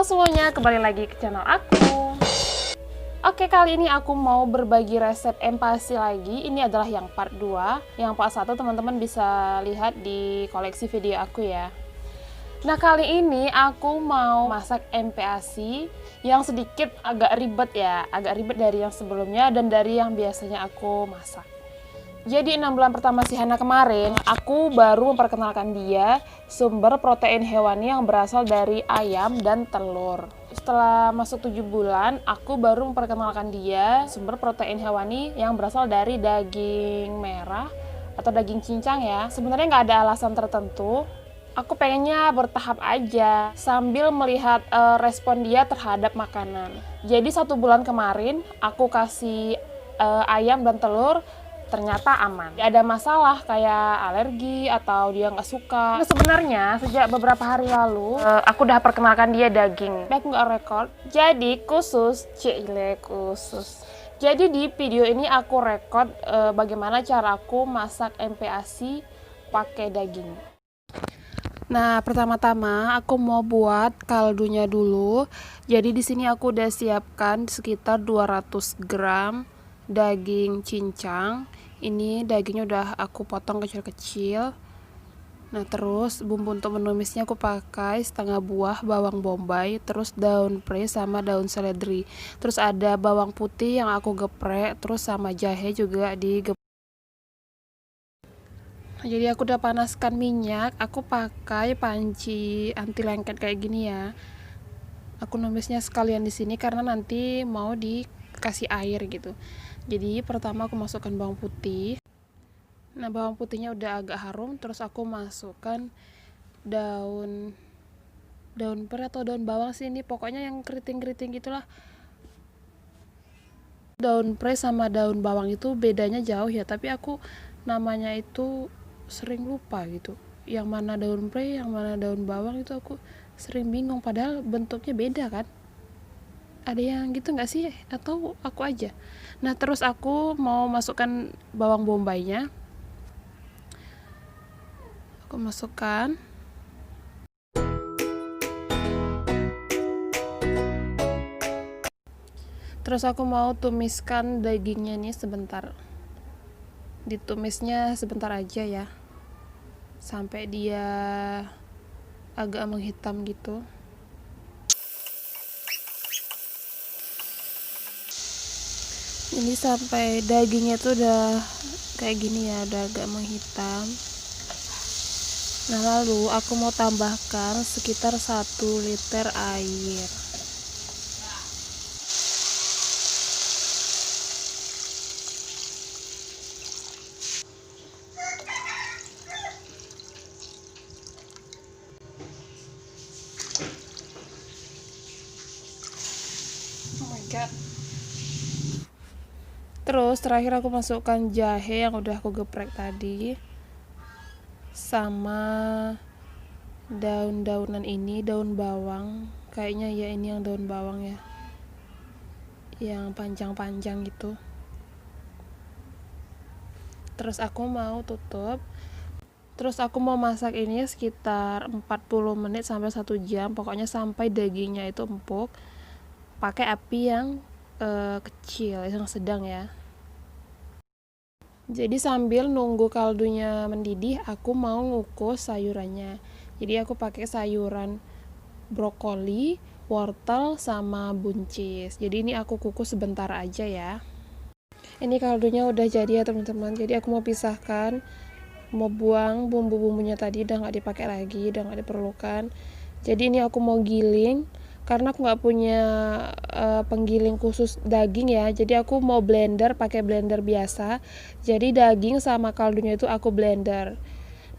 semuanya, kembali lagi ke channel aku. Oke, kali ini aku mau berbagi resep empasi lagi. Ini adalah yang part 2. Yang part 1 teman-teman bisa lihat di koleksi video aku ya. Nah, kali ini aku mau masak empasi yang sedikit agak ribet ya. Agak ribet dari yang sebelumnya dan dari yang biasanya aku masak. Jadi 6 bulan pertama si Hana kemarin, aku baru memperkenalkan dia sumber protein hewani yang berasal dari ayam dan telur. Setelah masuk 7 bulan, aku baru memperkenalkan dia sumber protein hewani yang berasal dari daging merah atau daging cincang ya. Sebenarnya nggak ada alasan tertentu. Aku pengennya bertahap aja sambil melihat respon dia terhadap makanan. Jadi 1 bulan kemarin, aku kasih ayam dan telur, ternyata aman. Tidak ada masalah kayak alergi atau dia nggak suka. Nah, sebenarnya sejak beberapa hari lalu aku udah perkenalkan dia daging. Aku nggak record. Jadi khusus. Jadi di video ini aku record bagaimana cara aku masak empasi pakai daging. Nah, pertama-tama aku mau buat kaldunya dulu. Jadi di sini aku udah siapkan sekitar 200 gram daging cincang. Ini dagingnya udah aku potong kecil-kecil. Nah, terus bumbu untuk menumisnya aku pakai setengah buah bawang bombay, terus daun pre sama daun seledri. Terus ada bawang putih yang aku geprek, terus sama jahe juga digeprek. Jadi aku udah panaskan minyak, aku pakai panci anti lengket kayak gini ya. Aku numisnya sekalian di sini karena nanti mau dikasih air gitu. Jadi pertama aku masukkan bawang putih. Nah, bawang putihnya udah agak harum, terus aku masukkan daun pre atau daun bawang sih, ini pokoknya yang keriting-keriting gitulah. Daun pre sama daun bawang itu bedanya jauh ya, tapi aku namanya itu sering lupa gitu. Yang mana daun pre, yang mana daun bawang itu aku sering bingung, padahal bentuknya beda kan. Ada yang gitu nggak sih? Atau aku aja? Nah, terus aku mau masukkan bawang bombaynya. Aku masukkan. Terus aku mau tumiskan dagingnya nih sebentar. Ditumisnya sebentar aja ya. Sampai dia agak menghitam gitu. Ini sampai dagingnya tuh udah kayak gini ya, udah agak menghitam. Nah, lalu aku mau tambahkan sekitar 1 liter air. Oh my god. Terus terakhir aku masukkan jahe yang udah aku geprek tadi, sama daun-daunan ini, daun bawang. Kayaknya ya ini yang daun bawang ya, yang panjang-panjang gitu. Terus aku mau tutup. Terus aku mau masak ini sekitar 40 menit sampai 1 jam, pokoknya sampai dagingnya itu empuk. Pakai api yang kecil, yang sedang ya. Jadi sambil nunggu kaldunya mendidih, aku mau ngukus sayurannya. Jadi aku pakai sayuran brokoli, wortel, sama buncis. Jadi ini aku kukus sebentar aja ya. Ini kaldunya udah jadi ya teman-teman. Jadi aku mau pisahkan, mau buang bumbu-bumbunya tadi, udah nggak dipakai lagi, udah nggak diperlukan. Jadi ini aku mau giling karena aku nggak punya penggiling khusus daging ya. Jadi aku mau blender, pakai blender biasa. Jadi daging sama kaldunya itu aku blender.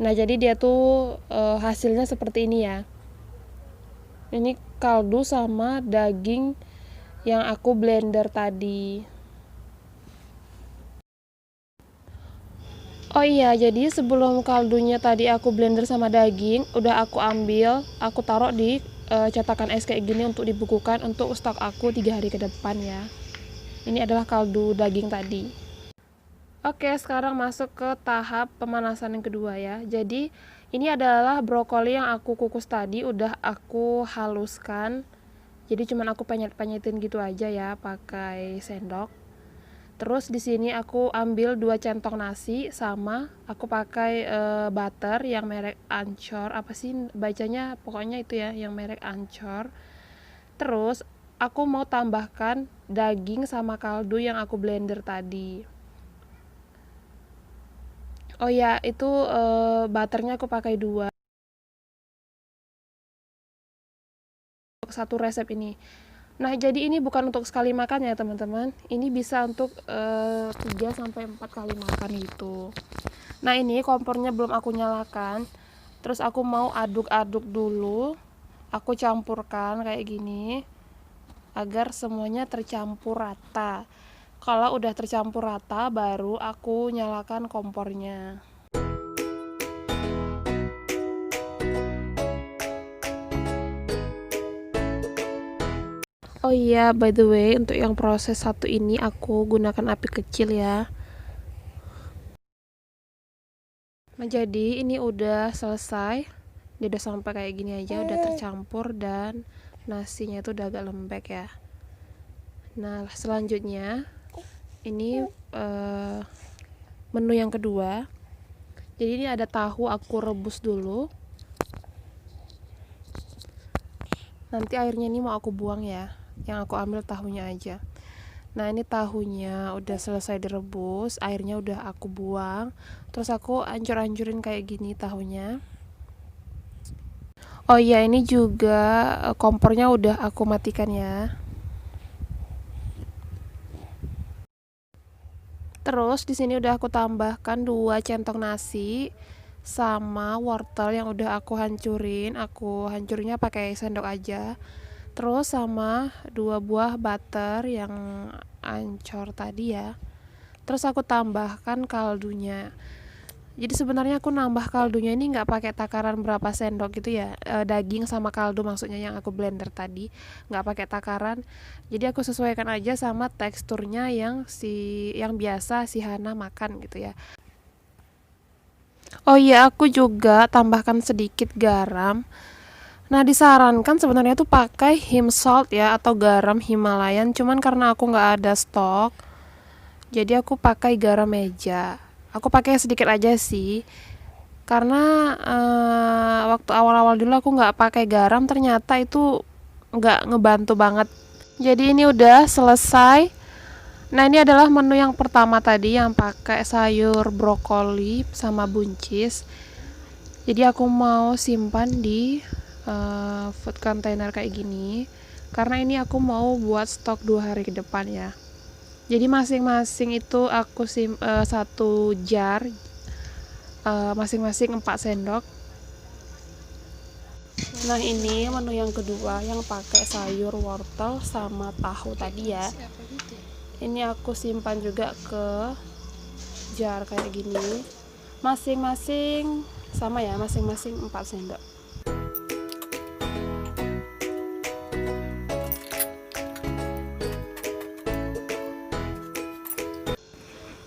Nah, jadi dia tuh hasilnya seperti ini ya. Ini kaldu sama daging yang aku blender tadi. Oh iya, jadi sebelum kaldunya tadi aku blender sama daging, udah aku ambil, aku taruh di cetakan es kayak gini untuk dibekukan untuk stok aku 3 hari ke depan ya. Ini adalah kaldu daging tadi. Oke, sekarang masuk ke tahap pemanasan yang kedua ya. Jadi ini adalah brokoli yang aku kukus tadi, udah aku haluskan. Jadi cuman aku penyet-penyetin gitu aja ya pakai sendok. Terus di sini aku ambil 2 centong nasi sama aku pakai butter yang merek Ancor, apa sih bacanya, pokoknya itu ya yang merek Ancor. Terus aku mau tambahkan daging sama kaldu yang aku blender tadi. Oh ya, itu butternya aku pakai 2 untuk satu resep ini. Nah, jadi ini bukan untuk sekali makan ya, teman-teman. Ini bisa untuk 3 sampai 4 kali makan gitu. Nah, ini kompornya belum aku nyalakan. Terus aku mau aduk-aduk dulu. Aku campurkan kayak gini agar semuanya tercampur rata. Kalau udah tercampur rata, baru aku nyalakan kompornya. Oh iya, by the way, untuk yang proses satu ini aku gunakan api kecil ya. Nah, jadi ini udah selesai. Dia udah sampai kayak gini aja, udah tercampur dan nasinya itu udah agak lembek ya. Nah, selanjutnya ini menu yang kedua. Jadi ini ada tahu, aku rebus dulu. Nanti airnya ini mau aku buang ya. Yang aku ambil tahunya aja. Nah, ini tahunya udah selesai direbus, airnya udah aku buang. Terus aku ancur-ancurin kayak gini tahunya. Oh iya, ini juga kompornya udah aku matikan ya. Terus di sini udah aku tambahkan 2 centong nasi sama wortel yang udah aku hancurin. Aku hancurinnya pakai sendok aja. Terus sama 2 buah butter yang Ancor tadi ya. Terus aku tambahkan kaldunya. Jadi sebenarnya aku nambah kaldunya ini nggak pakai takaran berapa sendok gitu ya, daging sama kaldu maksudnya yang aku blender tadi, nggak pakai takaran. Jadi aku sesuaikan aja sama teksturnya yang biasa si Hana makan gitu ya. Oh iya, aku juga tambahkan sedikit garam. Nah, disarankan sebenarnya tuh pakai Him salt ya atau garam Himalayan, cuman karena aku nggak ada stok, jadi aku pakai garam meja. Aku pakai sedikit aja sih, karena waktu awal-awal dulu aku nggak pakai garam, ternyata itu nggak ngebantu banget. Jadi ini udah selesai. Nah, ini adalah menu yang pertama tadi yang pakai sayur brokoli sama buncis. Jadi aku mau simpan di food container kayak gini, karena ini aku mau buat stok 2 hari ke depan ya. Jadi masing-masing itu aku satu jar, masing-masing 4 sendok. Nah, ini menu yang kedua yang pakai sayur wortel sama tahu tadi ya. Ini aku simpan juga ke jar kayak gini. Masing-masing sama ya, masing-masing 4 sendok.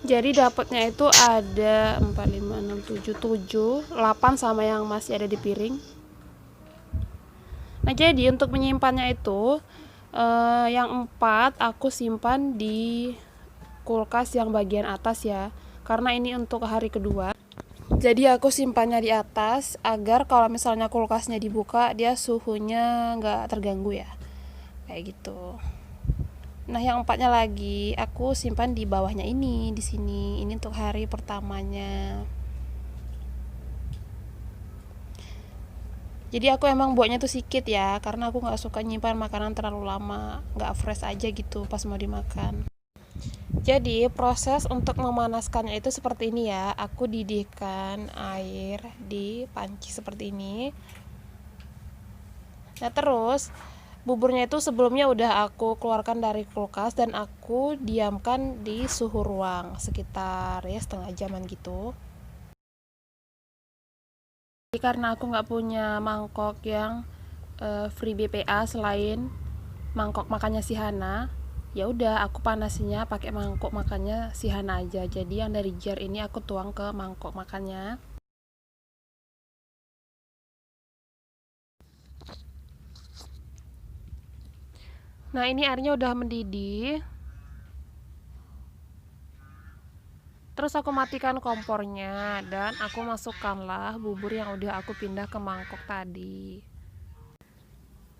Jadi dapatnya itu ada 4, 5, 6, 7, 7, 8 sama yang masih ada di piring. Nah, jadi untuk menyimpannya itu yang 4 aku simpan di kulkas yang bagian atas ya, karena ini untuk hari kedua. Jadi aku simpannya di atas agar kalau misalnya kulkasnya dibuka dia suhunya nggak terganggu ya, kayak gitu. Nah, yang 4-nya lagi aku simpan di bawahnya ini, di sini. Ini untuk hari pertamanya. Jadi aku emang buatnya tuh sedikit ya, karena aku nggak suka nyimpan makanan terlalu lama, nggak fresh aja gitu pas mau dimakan. Jadi proses untuk memanaskannya itu seperti ini ya. Aku didihkan air di panci seperti ini. Nah, terus buburnya itu sebelumnya udah aku keluarkan dari kulkas dan aku diamkan di suhu ruang sekitar ya setengah jaman gitu. Jadi karena aku nggak punya mangkok yang free BPA selain mangkok makannya si Hana, ya udah aku panasinya pakai mangkok makannya si Hana aja. Jadi yang dari jar ini aku tuang ke mangkok makannya. Nah, ini airnya udah mendidih. Terus aku matikan kompornya dan aku masukkanlah bubur yang udah aku pindah ke mangkok tadi.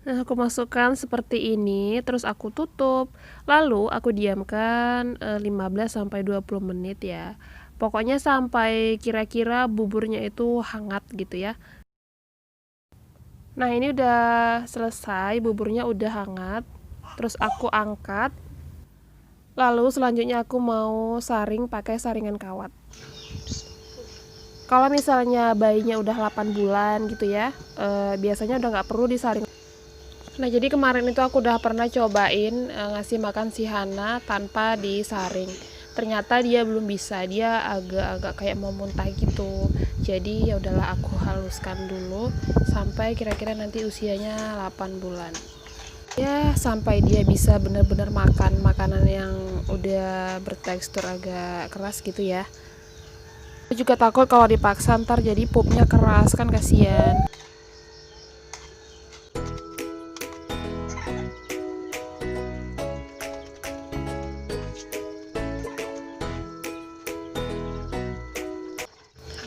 Nah, aku masukkan seperti ini, terus aku tutup. Lalu aku diamkan 15-20 menit ya. Pokoknya sampai kira-kira buburnya itu hangat gitu ya. Nah, ini udah selesai, buburnya udah hangat. Terus aku angkat. Lalu selanjutnya aku mau saring pakai saringan kawat. Kalau misalnya bayinya udah 8 bulan gitu ya, biasanya udah nggak perlu disaring. Nah, jadi kemarin itu aku udah pernah cobain ngasih makan si Hana tanpa disaring. Ternyata dia belum bisa, dia agak-agak kayak mau muntah gitu. Jadi ya udahlah, aku haluskan dulu sampai kira-kira nanti usianya 8 bulan. Ya, sampai dia bisa benar-benar makan makanan yang udah bertekstur agak keras gitu ya. Aku juga takut kalau dipaksa ntar jadi pupnya keras, kan kasihan.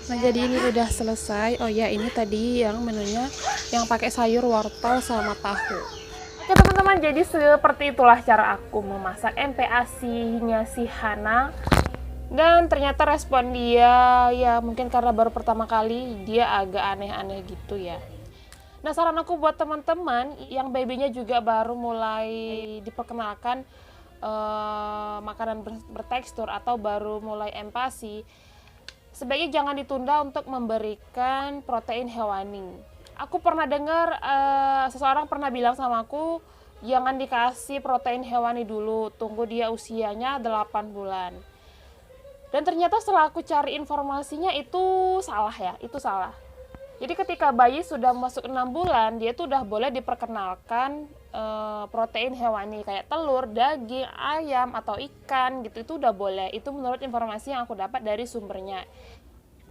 Nah, jadi ini udah selesai. Oh ya, ini tadi yang menunya yang pakai sayur wortel sama tahu. Oke teman-teman, jadi seperti itulah cara aku memasak MPASI-nya si Hana. Dan ternyata respon dia ya mungkin karena baru pertama kali dia agak aneh-aneh gitu ya. Nah, saran aku buat teman-teman yang babynya juga baru mulai diperkenalkan makanan bertekstur atau baru mulai empasi, sebaiknya jangan ditunda untuk memberikan protein hewani. Aku pernah dengar seseorang pernah bilang sama aku, jangan dikasih protein hewani dulu, tunggu dia usianya 8 bulan. Dan ternyata setelah aku cari informasinya itu salah ya, itu salah. Jadi ketika bayi sudah masuk 6 bulan, dia tuh udah boleh diperkenalkan protein hewani kayak telur, daging, ayam, atau ikan gitu, itu udah boleh. Itu menurut informasi yang aku dapat dari sumbernya.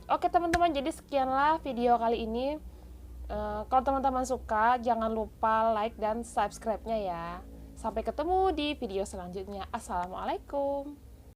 Oke teman-teman, jadi sekianlah video kali ini. Kalau teman-teman suka, jangan lupa like dan subscribe-nya ya. Sampai ketemu di video selanjutnya. Assalamualaikum.